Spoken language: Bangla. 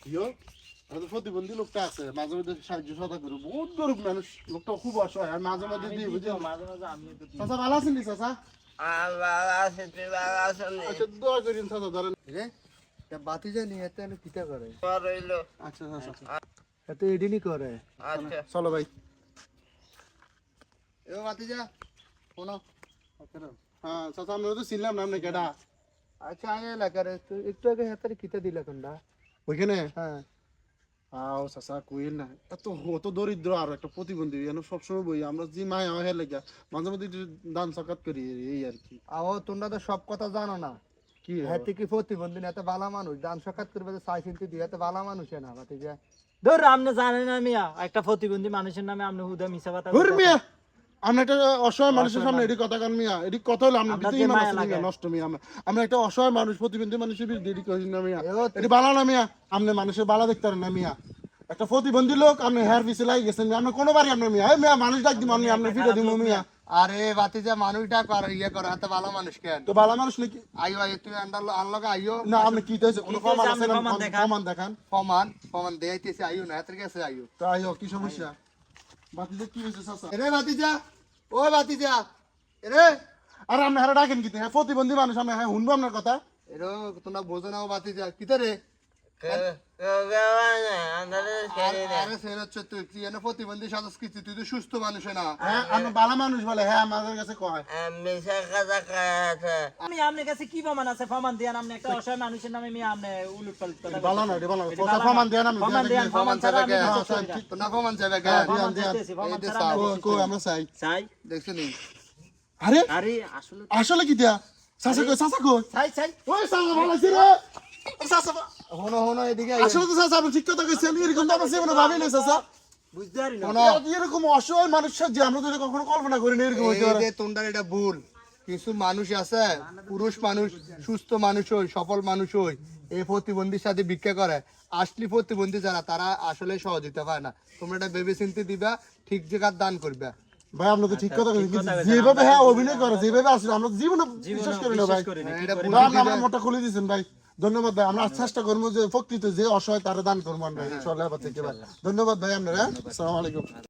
ইয়ো আর তো প্রতিবন্ধী লোকটা আছে মাঝে মধ্যে সাহায্য সদা করে বহুত গরিব মানুষ লোকটা খুব অসহায় আর মাঝে মধ্যে দিয়ে বুঝি মাঝে মাঝে আমি তো চাচা ভালো আছেন নি চাচা আচ্ছা দোয়া করেন চাচা ধরেন রে তা বাতি জানি এতে আমি কিতা করে আচ্ছা চাচা এতে এডিনি করে চলো ভাই এ বাতি যা শোনো হ্যাঁ চাচা আমরা তো চিনলাম না আপনি কেডা আচ্ছা আগে এলাকার একটু আগে হাতারে কিতা দিলা তোমরা ওইখানে হ্যাঁ আও চাচা কইল না এত দরিদ্র আর একটা প্রতিবন্ধী এনে সবসময় বই আমরা যে মায় আমার লেগে মাঝে মধ্যে একটু দান সকাত করি এই আর কি আও তোমরা তো সব কথা জানো না কি হাতে কি প্রতিবন্ধী না এত ভালো মানুষ দান সকাত করবে তো চাই চিনতে দিয়ে এত ভালো মানুষ না বাতি যা ধর আপনি জানেন না মিয়া একটা প্রতিবন্ধী মানুষের নামে আপনি হুদা মিছা কথা ঘুর মিয়া আমরা একটা অসহায় মানুষের সামনে এটি কথা কান মিয়া এটি কথা হলো আমরা আপনার দিতেই যে মানুষ মায়া লাগে। নষ্ট মিয়া আমরা একটা অসহায় মানুষ প্রতিবন্ধী মানুষের বিরুদ্ধে এটি করি না মিয়া এও এটি বালা না মিয়া আপনি মানুষের বালা দেখতে পারেন না মিয়া একটা প্রতিবন্ধী লোক আপনি হেয়ার পিছে লাগি গেছেন মিয়া আপনি কোনোবারই আপনি মিয়া এই মিয়া মানুষ ডাক দিব আপনি ভিডিও দিব মিয়া আরে বাতি যা মানুষ ডাক আর ইয়ে করে এত ভালো মানুষ কেন তো বালা মানুষ নাকি আইও আইও তুই আনলগা আইও না আপনি কি তাইছে কোনো কি প্রমাণ তাইছে? আছে আপনি না প্রমাণ দেখান। প্রমাণ দেখান প্রমাণ দেয়াইতেছে আইও না এত কাছে আইও তো আইও কি সমস্যা বাতিতে কি হয়েছে চাচা এরে বাতি যা ও বাতি যা এরে আরে আপনি হারা ডাকেন কি হ্যাঁ প্রতিবন্ধী মানুষ আমি হ্যাঁ শুনবো আপনার কথা এরো তোমরা বোঝো না ও বাতি যা কিতা রে আরে সের হচ্ছে তুই এনে প্রতিবন্ধী সাজস কিছু তুই তো সুস্থ মানুষ না হ্যাঁ আমি বালা মানুষ বলে হ্যাঁ আমাদের কাছে কয় আমি আপনার কাছে কি প্রমাণ আছে প্রমাণ দেন আপনি একটা অসহায় মানুষের নামে মিয়া আপনি উলট পালট কথা বালা না রে বালা না এটি কথা বালা প্রমাণ না। দেন আমি প্রমাণ দেন প্রমাণ ছাড়া আমি হ্যাঁ, বিশ্বাস করি না। তোমরা প্রমাণ চাইবে হ্যাঁ, কেন দিয়ান, দিয়ান। চাইতেছি, প্রমাণ এই যে ছাড়া আমি চাও। বিশ্বাস কই করি না। আমরা চাই চাই দেখছো নি আরে আরে আসলে আসলে কি দিয়া চাচা কই চাচা কই চাই চাই ওই চাচা ভালো আছে রে চাচা হনো এদিকে আইও। আসলে তো চাচা আপনি ঠিক কথা কইছেন এরকম তো আমরা জীবনে ভাবি না চাচা বুঝতে পারি না শোনো, এরকম অসহায় মানুষ যে আমরা তো কখনো কল্পনা করি না এরকম হইতে এই পারে যে তোমরা এটা ভুল কিছু মানুষ আছে পুরুষ মানুষ সুস্থ মানুষ হই সফল মানুষ হই এই প্রতিবন্ধীর সাথে ভিক্ষা করে আসলি প্রতিবন্ধী যারা তারা আসলে সহযোগিতা পায় না তোমরা এটা ভেবে চিন্তে দিবা ঠিক জায়গার দান করবে ভাই আপনি তো ঠিক কথা কইছেন কথা কইছেন, যেভাবে হ্যাঁ অভিনয় করে যেভাবে আসলে আমরা জীবনে বিশ্বাস করি না ভাই বিশ্বাস করি না এটা কি করি? ভাই, আপনি আমার মোটা খুলে দিয়েছেন ভাই ধন্যবাদ ভাই আমরা চেষ্টা করবো যে প্রকৃত যে অসহায় তারা দান করবো আমরা ইনশাআল্লাহ থেকে ভাই ধন্যবাদ ভাই আপনারা আসসালামু আলাইকুম